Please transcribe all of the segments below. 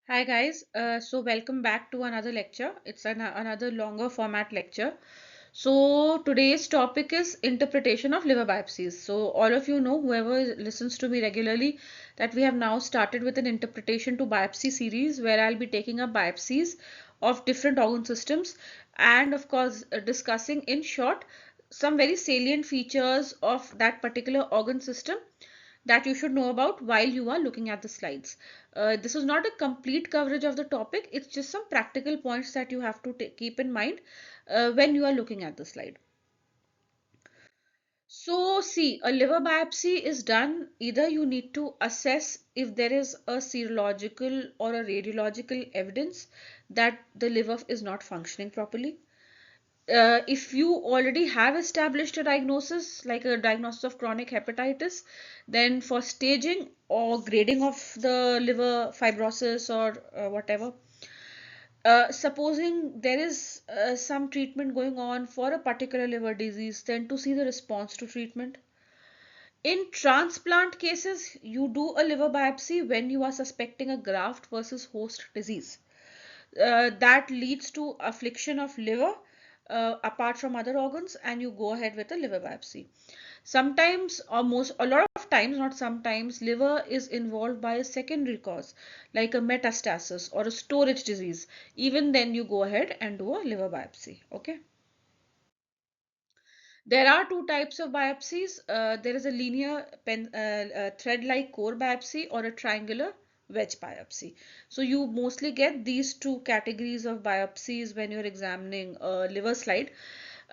Hi guys, so welcome back to another lecture. It's another longer format lecture. So today's topic is interpretation of liver biopsies. So all of you know, whoever listens to me regularly, that we have now started with an interpretation to biopsy series where I'll be taking up biopsies of different organ systems and of course discussing in short some very salient features of that particular organ system that you should know about while you are looking at the slides. This is not a complete coverage of the topic, it's just some practical points that you have to keep in mind when you are looking at the slide. So, see, a liver biopsy is done either you need to assess if there is a serological or a radiological evidence that the liver is not functioning properly. If you already have established a diagnosis, like a diagnosis of chronic hepatitis, then for staging or grading of the liver fibrosis or whatever, supposing there is some treatment going on for a particular liver disease, then to see the response to treatment. In transplant cases, you do a liver biopsy when you are suspecting a graft versus host disease that leads to affliction of liver apart from other organs, and you go ahead with a liver biopsy. Sometimes, or most a lot of times, not sometimes, liver is involved by a secondary cause like a metastasis or a storage disease. Even then you go ahead and do a liver biopsy. Okay, there are two types of biopsies. There is a linear thread-like core biopsy or a triangular wedge biopsy. So you mostly get these two categories of biopsies when you're examining a liver slide.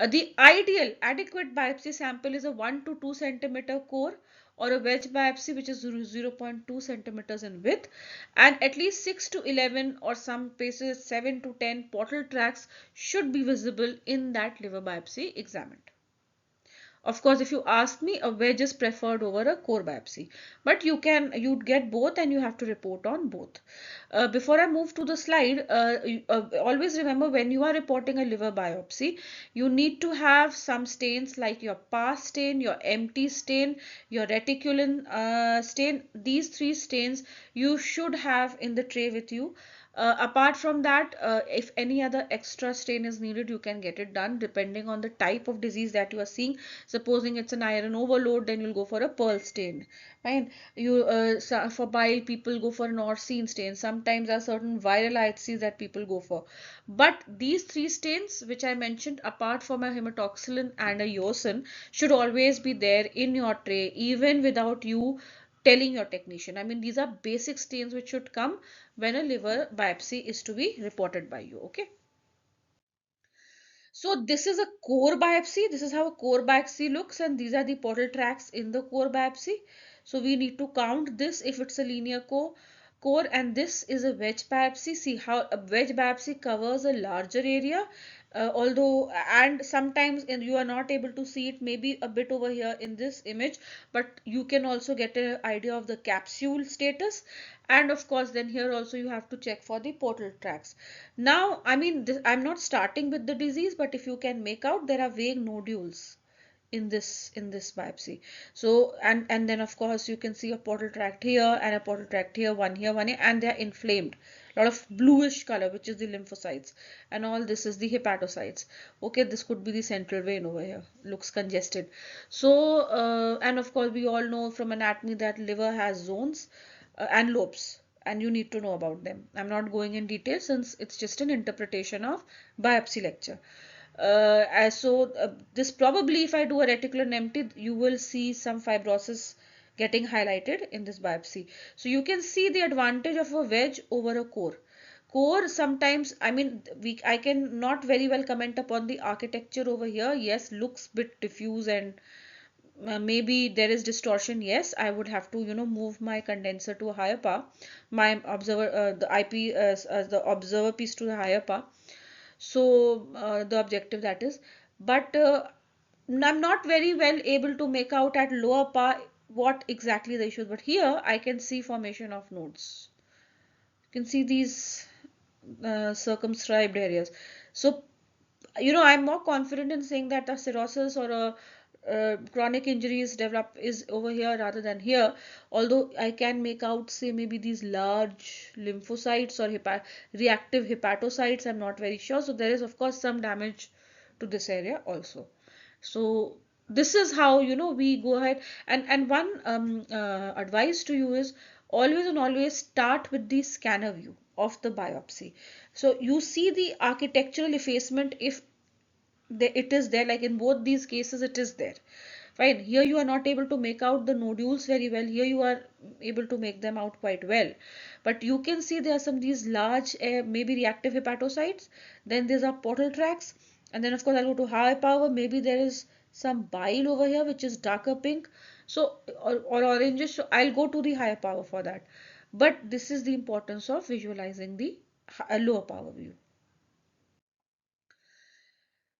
The ideal adequate biopsy sample is a 1 to 2 centimeter core or a wedge biopsy which is 0.2 centimeters in width, and at least 6 to 11 or some places 7 to 10 portal tracts should be visible in that liver biopsy examined. Of course, if you ask me, a wedge is preferred over a core biopsy, but you'd get both and you have to report on both. Before I move to the slide, always remember when you are reporting a liver biopsy, you need to have some stains like your PAS stain, your MT stain, your reticulin stain. These three stains you should have in the tray with you. Apart from that, if any other extra stain is needed, you can get it done depending on the type of disease that you are seeing. Supposing it's an iron overload, then you'll go for a pearl stain. Fine. For bile, people go for an orcine stain. Sometimes there are certain viral IHCs that people go for. But these three stains, which I mentioned, apart from a hematoxylin and a eosin, should always be there in your tray, even without you telling your technician. I mean, these are basic stains which should come when a liver biopsy is to be reported by you. Okay. So this is a core biopsy. This is how a core biopsy looks, and these are the portal tracts in the core biopsy. So we need to count this if it's a linear core, and this is a wedge biopsy. See how a wedge biopsy covers a larger area, although and sometimes you are not able to see it maybe a bit over here in this image, but you can also get an idea of the capsule status, and of course then here also you have to check for the portal tracts. Now, I mean, I'm not starting with the disease, but if you can make out, there are vague nodules in this biopsy. So and then of course you can see a portal tract here and a portal tract here, one here, and they are inflamed. A lot of bluish color, which is the lymphocytes, and all this is the hepatocytes. Okay, this could be the central vein over here. Looks congested. So and of course we all know from anatomy that liver has zones and lobes, and you need to know about them. I'm not going in detail since it's just an interpretation of biopsy lecture. This probably, if I do a reticulin empty, you will see some fibrosis getting highlighted in this biopsy. So you can see the advantage of a wedge over a core. Core sometimes, I mean, I can not very well comment upon the architecture over here. Yes, looks bit diffuse and maybe there is distortion. Yes, I would have to move my condenser to a higher power, my observer the IP the observer piece to the higher power. So the objective, that is, but I'm not very well able to make out at lower power what exactly the issue is, but here I can see formation of nodes. You can see these circumscribed areas. So I'm more confident in saying that a cirrhosis or a chronic injuries develop is over here rather than here. Although I can make out, say, maybe these large lymphocytes or reactive hepatocytes, I'm not very sure. So there is, of course, some damage to this area also. So this is how, we go ahead. And one advice to you is always and always start with the scanner view of the biopsy. So you see the architectural effacement if it is there, like in both these cases it is there. Fine, here you are not able to make out the nodules very well, here you are able to make them out quite well, but you can see there are some these large maybe reactive hepatocytes, then there's are portal tracts, and then of course I'll go to high power, maybe there is some bile over here which is darker pink, so or oranges, so I'll go to the higher power for that. But this is the importance of visualizing the lower power view.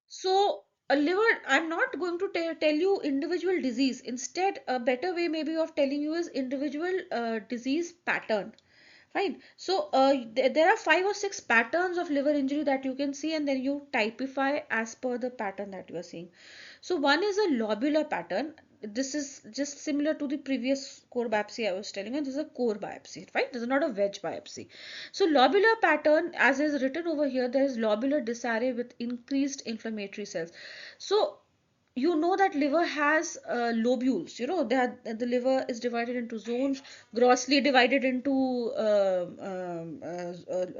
So, a liver, I'm not going to tell you individual disease. Instead, a better way maybe of telling you is individual disease pattern. Fine. So, there are 5 or 6 patterns of liver injury that you can see, and then you typify as per the pattern that you are seeing. So, one is a lobular pattern. This is just similar to the previous core biopsy I was telling you. This is a core biopsy, right? This is not a wedge biopsy. So, lobular pattern, as is written over here, there is lobular disarray with increased inflammatory cells. So, you know that liver has lobules, the liver is divided into zones, grossly divided into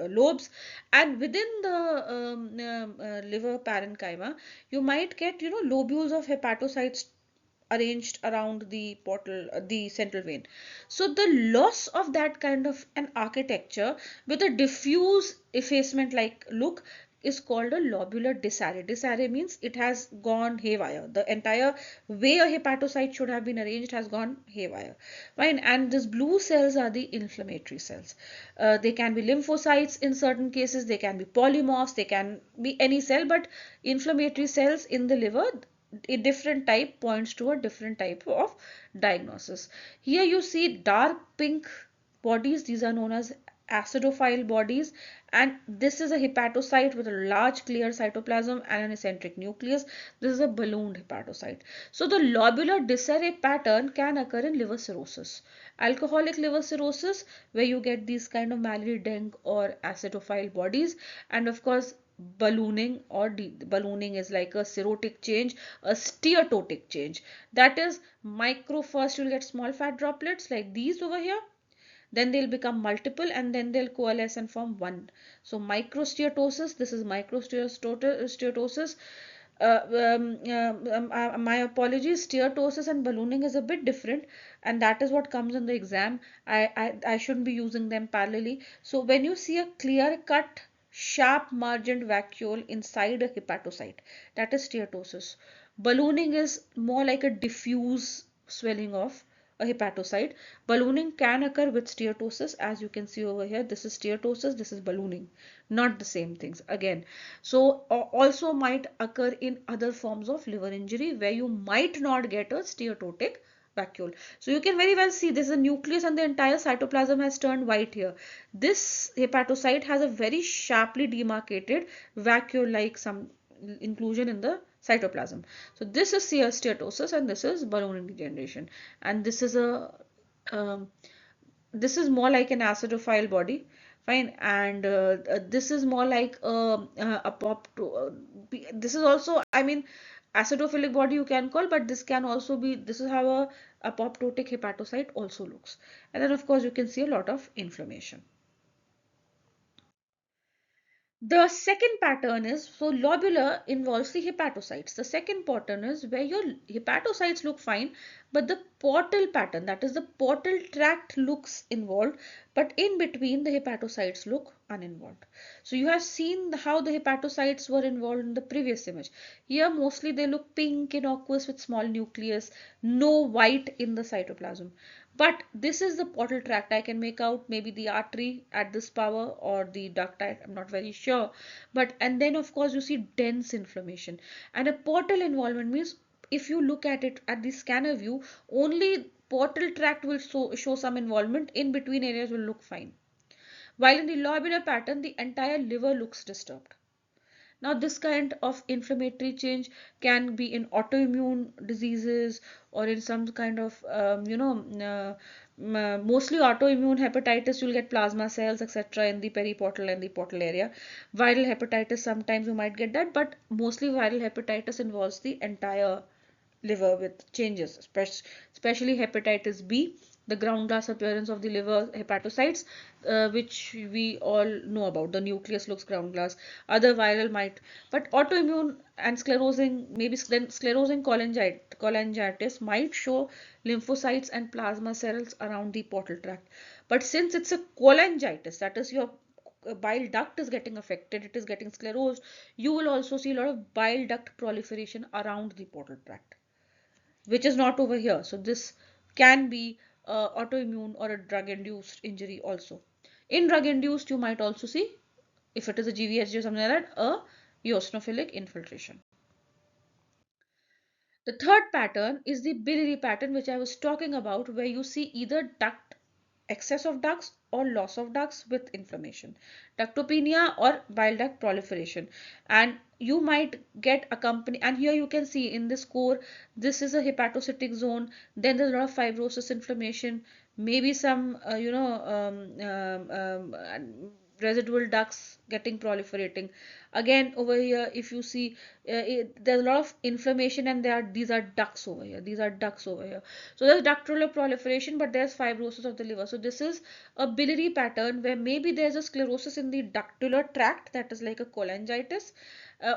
lobes, and within the liver parenchyma you might get lobules of hepatocytes arranged around the portal, the central vein. So the loss of that kind of an architecture with a diffuse effacement like look is called a lobular disarray. Disarray means it has gone haywire. The entire way a hepatocyte should have been arranged has gone haywire. Fine. And these blue cells are the inflammatory cells. They can be lymphocytes in certain cases. They can be polymorphs. They can be any cell, but inflammatory cells in the liver, a different type points to a different type of diagnosis. Here you see dark pink bodies. These are known as acidophile bodies, and this is a hepatocyte with a large clear cytoplasm and an eccentric nucleus. This is a ballooned hepatocyte. So the lobular disarray pattern can occur in liver cirrhosis, alcoholic liver cirrhosis, where you get these kind of Mallory Denk or acidophile bodies, and of course ballooning or ballooning is like a cirrhotic change, a steatotic change. That is micro, first you'll get small fat droplets like these over here, then they'll become multiple and then they'll coalesce and form one. So microsteatosis, this is microsteatosis. My apologies, steatosis and ballooning is a bit different, and that is what comes in the exam. I shouldn't be using them parallelly. So when you see a clear cut sharp margined vacuole inside a hepatocyte, that is steatosis. Ballooning is more like a diffuse swelling of a hepatocyte. Ballooning can occur with steatosis, as you can see over here. This is steatosis, this is ballooning, not the same things again. So also might occur in other forms of liver injury where you might not get a steatotic vacuole. So you can very well see this is a nucleus and the entire cytoplasm has turned white here. This hepatocyte has a very sharply demarcated vacuole like some inclusion in the cytoplasm. So this is steatosis and this is ballooning degeneration, and this is a um, this is more like an acidophile body. Fine. And this is more like this is also, I mean, acidophilic body you can call, but this can also be, this is how a apoptotic hepatocyte also looks. And then of course you can see a lot of inflammation. The second pattern is, so lobular involves the hepatocytes. The second pattern is where your hepatocytes look fine, but the portal pattern, that is the portal tract, looks involved, but in between the hepatocytes look uninvolved. So you have seen how the hepatocytes were involved in the previous image. Here mostly they look pink, innocuous with small nucleus, no white in the cytoplasm. But this is the portal tract. I can make out maybe the artery at this power or the duct. I'm not very sure. But and then of course you see dense inflammation. And a portal involvement means if you look at it at the scanner view, only portal tract will show some involvement. In between areas will look fine. While in the lobular pattern, the entire liver looks disturbed. Now, this kind of inflammatory change can be in autoimmune diseases or in some kind of, mostly autoimmune hepatitis, you'll get plasma cells, etc., in the periportal and the portal area. Viral hepatitis, sometimes you might get that, but mostly viral hepatitis involves the entire liver with changes, especially hepatitis B, the ground glass appearance of the liver hepatocytes, which we all know about. The nucleus looks ground glass. Other viral might, but autoimmune and sclerosing, maybe then sclerosing cholangitis might show lymphocytes and plasma cells around the portal tract. But since it's a cholangitis, that is your bile duct is getting affected, it is getting sclerosed, you will also see a lot of bile duct proliferation around the portal tract, which is not over here. So this can be autoimmune or a drug-induced injury also. In drug-induced, you might also see, if it is a GVHD or something like that, a eosinophilic infiltration. The third pattern is the biliary pattern, which I was talking about, where you see either duct excess of ducts or loss of ducts with inflammation, ductopenia or bile duct proliferation. And you might get accompany, and here you can see in this core, this is a hepatocytic zone, then there's a lot of fibrosis, inflammation, maybe some residual ducts getting proliferating. Again, over here, if you see, there's a lot of inflammation, and these are ducts over here, these are ducts over here. So there's ductular proliferation, but there's fibrosis of the liver. So this is a biliary pattern where maybe there's a sclerosis in the ductular tract, that is like a cholangitis,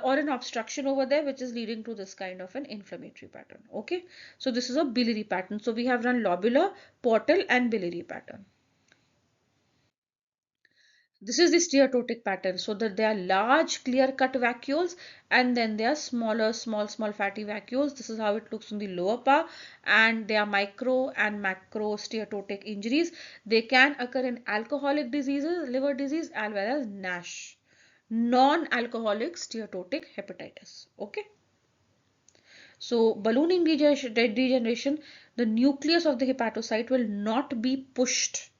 or an obstruction over there, which is leading to this kind of an inflammatory pattern. Okay, so this is a biliary pattern. So we have run lobular, portal, and biliary pattern. This is the steatotic pattern, so that there are large clear-cut vacuoles, and then there are smaller, small fatty vacuoles. This is how it looks in the lower part, and there are micro and macro steatotic injuries. They can occur in alcoholic diseases, liver disease, as well as NASH, non-alcoholic steatotic hepatitis. Okay. So ballooning degeneration, the nucleus of the hepatocyte will not be pushed.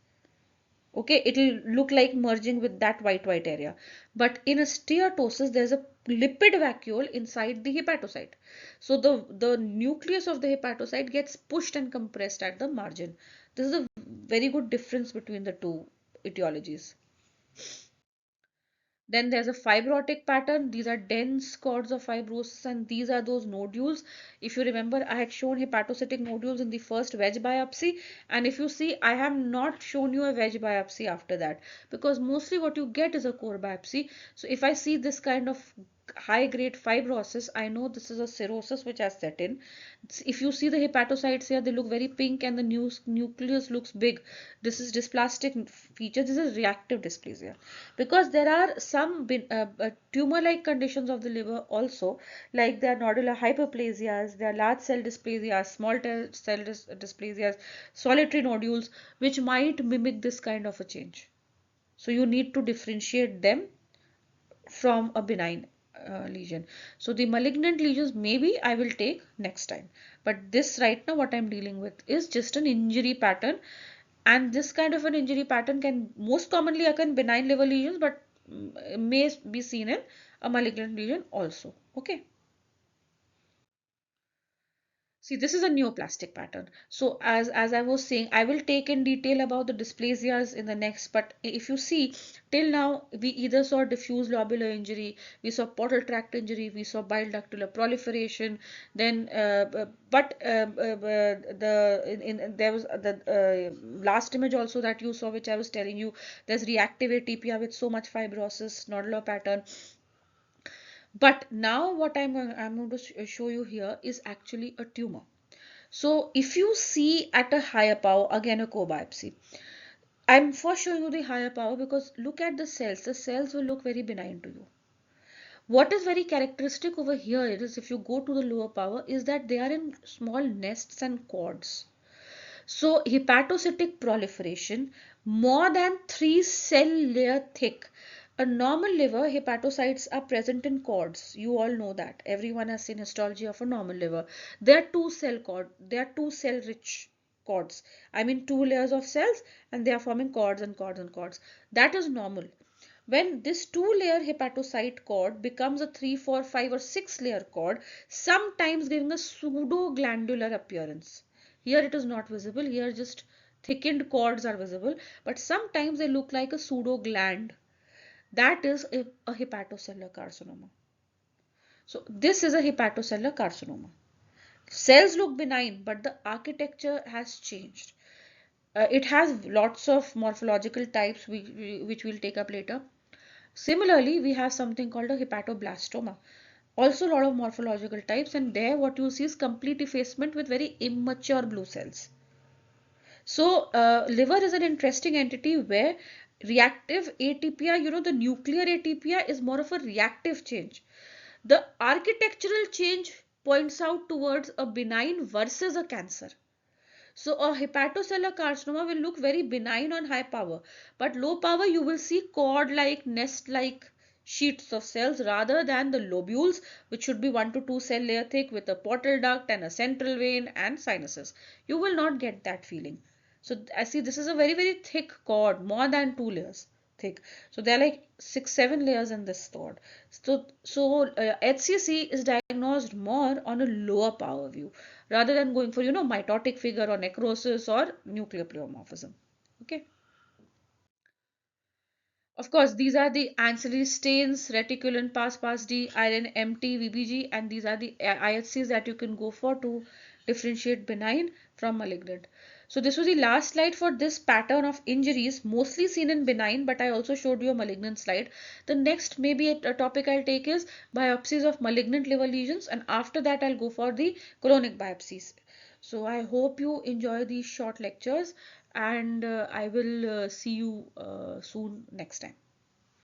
Okay, it'll look like merging with that white area. But in a steatosis, there's a lipid vacuole inside the hepatocyte. So the nucleus of the hepatocyte gets pushed and compressed at the margin. This is a very good difference between the two etiologies. Then there's a fibrotic pattern. These are dense cords of fibrosis, and these are those nodules. If you remember, I had shown hepatocytic nodules in the first wedge biopsy. And if you see, I have not shown you a wedge biopsy after that, because mostly what you get is a core biopsy. So if I see this kind of high grade fibrosis, I know this is a cirrhosis which has set in. If you see the hepatocytes here, they look very pink, and the nucleus looks big. This is dysplastic feature. This is reactive dysplasia, because there are some tumor-like conditions of the liver also, like there are nodular hyperplasias, there are large cell dysplasias, small cell dysplasias, solitary nodules, which might mimic this kind of a change. So you need to differentiate them from a benign lesion. So the malignant lesions maybe I will take next time. But this right now what I'm dealing with is just an injury pattern, and this kind of an injury pattern can most commonly occur in benign liver lesions, but may be seen in a malignant lesion also. Okay. See, this is a neoplastic pattern. So as I was saying, I will take in detail about the dysplasias in the next. But if you see, till now we either saw diffuse lobular injury, we saw portal tract injury, we saw bile ductular proliferation. Then, there was the last image also that you saw, which I was telling you. There's reactive atypia with so much fibrosis, nodular pattern. But now what I'm going to show you here is actually a tumor. So if you see at a higher power, again a core biopsy, I'm first showing you the higher power because look at the cells. The cells will look very benign to you. What is very characteristic over here is, if you go to the lower power, is that they are in small nests and cords. So hepatocytic proliferation, more than 3 cell layer thick. A normal liver, hepatocytes are present in cords. You all know that. Everyone has seen histology of a normal liver. They are 2 cell cord. They are 2 cell rich cords. I mean 2 layers of cells, and they are forming cords and cords and cords. That is normal. When this two-layer hepatocyte cord becomes a 3, 4, 5 or 6-layer cord, sometimes giving a pseudo-glandular appearance. Here it is not visible, here just thickened cords are visible, but sometimes they look like a pseudo-gland. That is a hepatocellular carcinoma. So this is a hepatocellular carcinoma. Cells look benign, but the architecture has changed. It has lots of morphological types which we'll take up later. Similarly, we have something called a hepatoblastoma. Also a lot of morphological types, and there what you see is complete effacement with very immature blue cells. So liver is an interesting entity where reactive atypia, the nuclear atypia is more of a reactive change. The architectural change points out towards a benign versus a cancer. So a hepatocellular carcinoma will look very benign on high power, but low power you will see cord-like, nest-like sheets of cells rather than the lobules, which should be 1 to 2 cell layer thick with a portal duct and a central vein and sinuses. You will not get that feeling. So I see this is a very, very thick cord, more than 2 layers thick. So there are like 6, 7 layers in this cord. So HCC is diagnosed more on a lower power view rather than going for, mitotic figure or necrosis or nuclear pleomorphism. Okay. Of course, these are the ancillary stains, reticulin, pass D, iron MT, VBG, and these are the IHCs that you can go for to differentiate benign from malignant. So this was the last slide for this pattern of injuries, mostly seen in benign, but I also showed you a malignant slide. The next maybe a topic I'll take is biopsies of malignant liver lesions, and after that I'll go for the colonic biopsies. So I hope you enjoy these short lectures, and I will see you soon next time.